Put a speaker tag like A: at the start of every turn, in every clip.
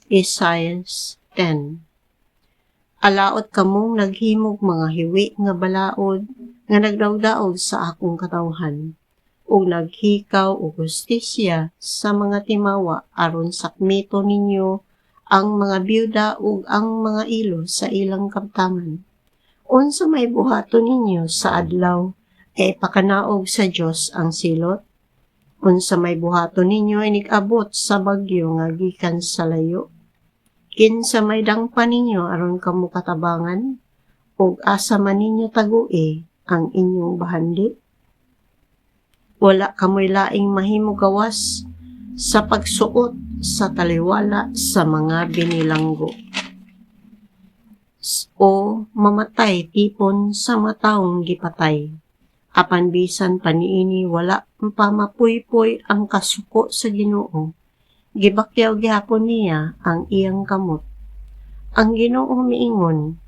A: Isaiah 10. Alaot kamong naghimog mga hiwi nga balaod nga nagdaog-daog sa akong katawhan, ug naghikaw og hustisya sa mga timawa aron sakmito ninyo ang mga byuda ug ang mga ilo sa ilang kabtangan. Unsa may buhaton ninyo sa adlaw kay ipakanaog sa Dios ang silot? Unsa may buhaton ninyo inig-abot sa bagyo nga gikan sa layo? Kinsa may dangpa ninyo aron kamo katabangan? Ug asa man ninyo tagui ang inyong bahandi? Wala kamoy laing mahimo gawas sa pagsuot sa taliwala sa mga binilanggo o mamatay tipon sa matawong gipatay. Apan bisan paniini wala pa mapuypoy ang kasuko sa Ginoo. Gibakyaw gihapon niya ang iyang kamot. Ang Ginoo miingon,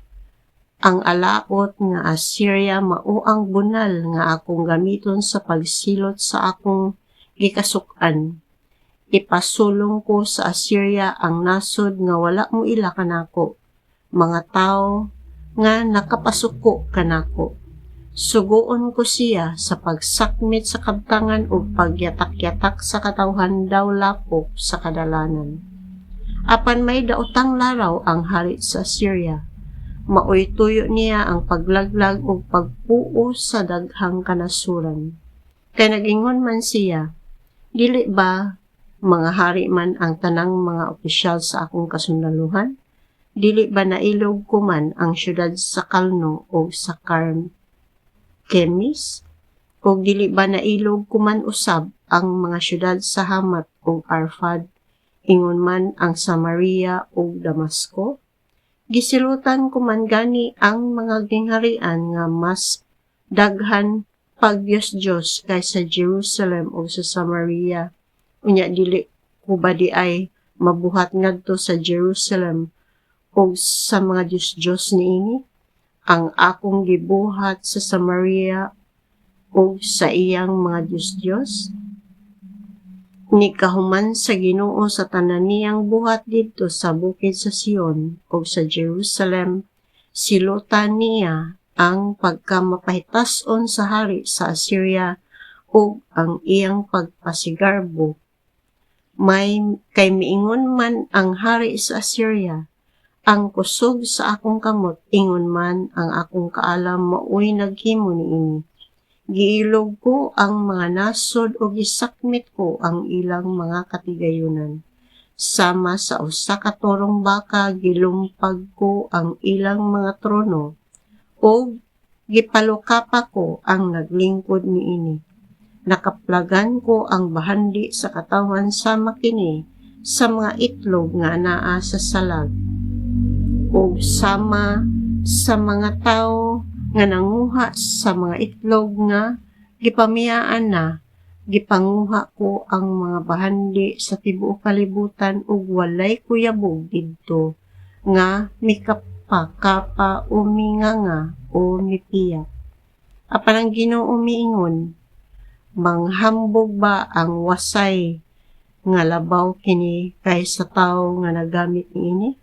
A: ang alaot nga Assyria mao ang bunal nga akong gamiton sa pagsilot sa akong gikasuk-an. Ipasulong ko sa Assyria ang nasod nga wala mo ila kanako, mga tao nga nakapasuko kanako. Suguon ko siya sa pagsakmit sa kabtangan ug pagyatak-yatak sa katawhan daw lapok sa kadalanan. Apan may daotang laraw ang hari sa Assyria. Maoy tuyo niya ang paglaglag ug pagpuo sa daghang kanasuran. Kay nagingon man siya, dili ba mga hari man ang tanang mga opisyal sa akong kasundaluhan? Dili ba nailog ko man ang syudad sa Kalno o sa Kemis? O dili ba nailog ko man usab ang mga syudad sa Hamat o Arfad, ingon man ang Samaria o Damasco? Gisilutan ko man gani ang mga gingharian nga mas daghan pag Diyos kaysa Jerusalem o sa Samaria. Unya dili ko ba di ay mabuhat ngadto sa Jerusalem o sa mga Diyos niini? Ang akong gibuhat sa Samaria o sa iyang mga Diyos? Ni kahuman sa Ginoo sa tanan niyang buhat didto sa bukid sa Sion o sa Jerusalem, silutan niya ang pagkamapahitason sa hari sa Assyria o ang iyang pagpasigarbo. Kay miingon man ang hari sa Assyria, ang kusog sa akong kamot, ingon man ang akong kaalam maoy naghimo niini. Giilog ko ang mga nasod o gisakmit ko ang ilang mga katigayunan. Sama sa usa ka torong baka gilumpag ko ang ilang mga trono o gipalukapa ko ang naglingkod niini. Nakaplagan ko ang bahandi sa katawan sama kini sa mga itlog nga anaa sa salag o sama sa mga tao nga nanguha sa mga itlog nga gipamiyaan na, gipanguha ko ang mga bahandi sa tibuok kalibutan ug walay kuyabog didto nga mikapakapa o minganga o mipiyak. Apan ang Ginoo miingon, manghambog ba ang wasay nga labaw kini kaysa tawo nga nagamit niini?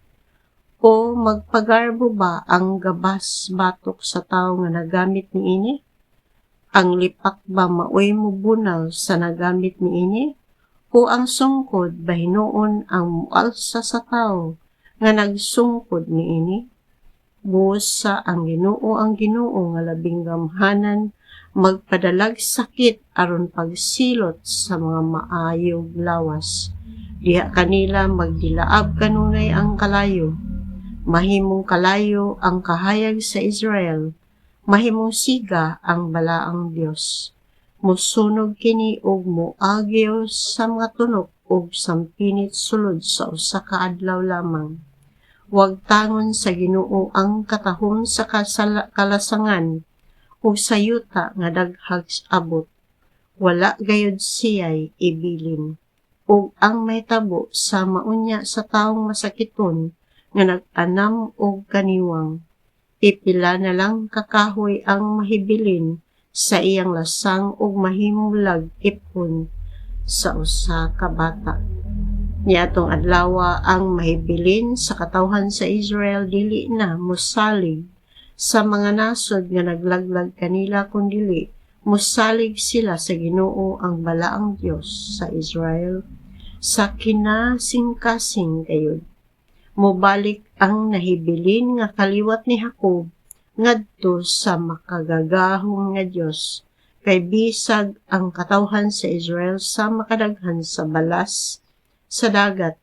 A: O magpagarbo ba ang gabas batok sa tao nga nagamit niini? Ang lipak ba maoy mo bunal sa nagamit niini? O ang sungkod ba hinuon ang mualsa sa tao nga nagsungkod niini? Busa ang Ginoo nga labing gamhanan magpadalag sakit aron pagsilot sa mga maayog lawas. Diha kanila magdilaab kanunay ang kalayo. Mahimong kalayo ang kahayag sa Israel, mahimong siga ang balaang Dios. Musunog kini og moagyo sa mga tunok og sampinit sulod sa usa ka adlaw lamang. Huwag tangon sa Ginoo ang katahom sa kalasangan ug sa yuta nga daghag abot. Wala gayud siya'y ibilin. Ug ang may tabo sa maunya sa taong masakiton nga nag-anam og kaniwang. Ipila na lang kakahoy ang mahibilin sa iyang lasang ug mahimong lag-ipon sa usa ka bata. Niadtong adlaw ang mahibilin sa katawhan sa Israel dili na mosalig sa mga nasod nga naglaglag kanila kundi mosalig sila sa Ginoo ang balaang Dios sa Israel sa kinasingkasing gayud. Mobalik ang nahibilin nga kaliwat ni Jacob ngadto sa makagagahong nga Dios kay bisag ang katawhan sa Israel sa makadaghan sa balas sa dagat.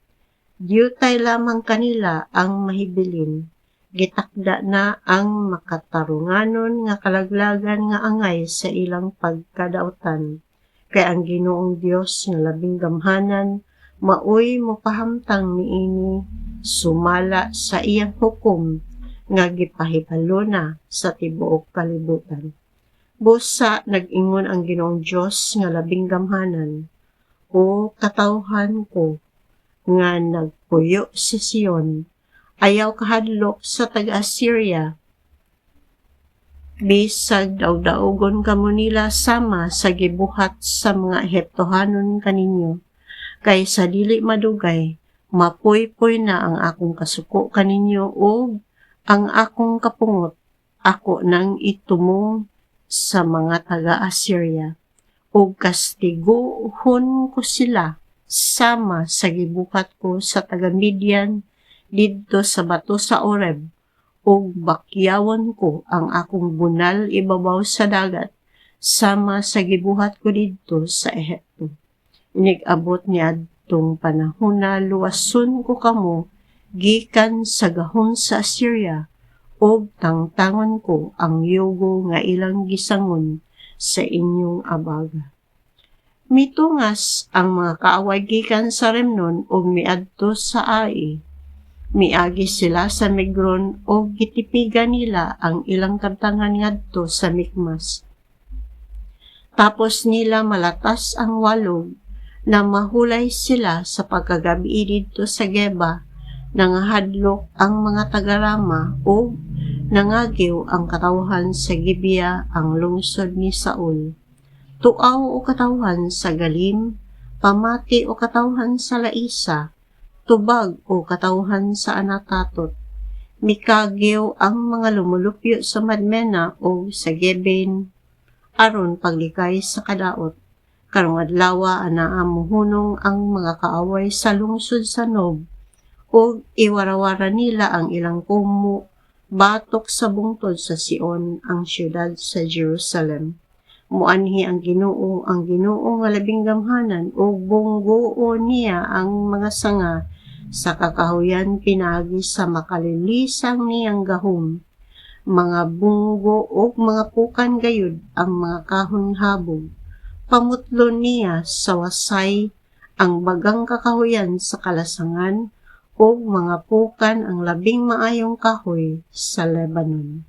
A: Diyutay lamang kanila ang mahibilin. Gitakda na ang makatarunganon nga kalaglagan nga angay sa ilang pagkadaotan. Kay ang Ginoong Dios nga labing gamhanan maoy mopahamtang niini sumala sa iyang hukom nga gipahibalo na sa tibuok kalibutan. Busa nag-ingon ang Ginoong Dios nga labing gamhanan, o katawhan ko nga nagpuyo sa Sion, ayaw kahadlok sa taga-Assyria. Bisag daog-daogon kamo nila sama sa gibuhat sa mga Ehiptohanon kaninyo, kay sa dili madugay, mapoy-poy na ang akong kasuko kaninyo o ang akong kapungot, ako nang itumong sa mga taga-Assyria, o kastiguhon ko sila sama sa gibuhat ko sa taga-Midian didto sa bato sa Oreb, ug bakyawon ko ang akong bunal ibabaw sa dagat sama sa gibuhat ko didto sa Ehipto. Nig-abot niadtong panahon na luwason ko kamo gikan sa gahom sa Assyria, ug tangtangon ko ang yugo nga ilang gisangon sa inyong abaga. Mitungas ang mga kaaway gikan sa Remnon ug miadto sa Ai. Miagi sila sa Migron ug gitipigan nila ang ilang kabtangan ngadto sa Mikmas. Tapos nila malatas ang walog na mahulay sila sa pagkagabi didto sa Geba, nangahadlok ang mga taga-Rama ug nangagiw ang katawhan sa Gibeah ang lungsod ni Saul. Tuaw o katawhan sa Galim, pamati o katawhan sa Laisa, tubag o katawhan sa Anatatot. Mikagiw ang mga lumulupyo sa Madmena o sa Geben, aron paglikay sa kadaot. Karong adlaw anaa mohunong ang mga kaaway sa lungsod sa Nob, ug iwarawara nila ang ilang kumo batok sa bungtod sa Sion, ang siyudad sa Jerusalem. Muanhi ang Ginoo nga labing gamhanan, ug bungguo niya ang mga sanga sa kakahuyan pinagi sa makalilisang niyang gahom. Mga bunggo ug mga pukan gayud ang mga kahon habog. Pamutlon niya sa wasay ang bagang kakahuyan sa kalasangan ug mga pukan ang labing maayong kahoy sa Lebanon.